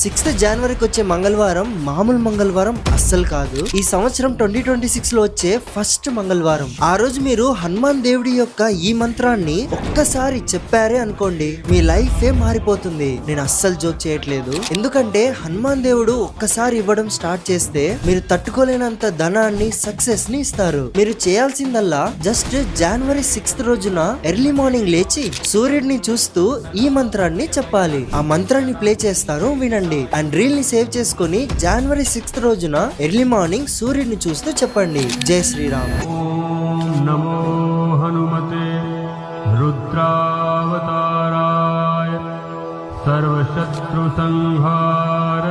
6th జనవరికి వచ్చే మంగళవారం మామూలు మంగళవారం అస్సలు కాదు. ఈ సంవత్సరం 2026 లో వచ్చే ఫస్ట్ మంగళవారం. ఆ రోజు మీరు హనుమాన్ దేవుడి యొక్క ఈ మంత్రాన్ని ఒక్కసారి చెప్పారే అనుకోండి, మీ లైఫ్ ఏ మారిపోతుంది. నేను అస్సలు జోక్ చేయట్లేదు. ఎందుకంటే హనుమాన్ దేవుడు ఒక్కసారి ఇవ్వడం స్టార్ట్ చేస్తే మీరు తట్టుకోలేనంత ధనాన్ని, సక్సెస్ ని ఇస్తారు. మీరు చేయాల్సిందల్లా జస్ట్ జనవరి 6th రోజున ఎర్లీ మార్నింగ్ లేచి సూర్యుడిని చూస్తూ ఈ మంత్రాన్ని చెప్పాలి. ఆ మంత్రాన్ని ప్లే చేస్తారు, వినండి. అండ్ రీల్ ని సేవ్ చేసుకుని జనవరి 6th రోజున ఎర్లీ మార్నింగ్ సూర్యుడిని చూస్తూ చెప్పండి. జై శ్రీరామ్. ఓం నమో హనుమతే రుద్రావతారాయ సర్వశత్రు సంహార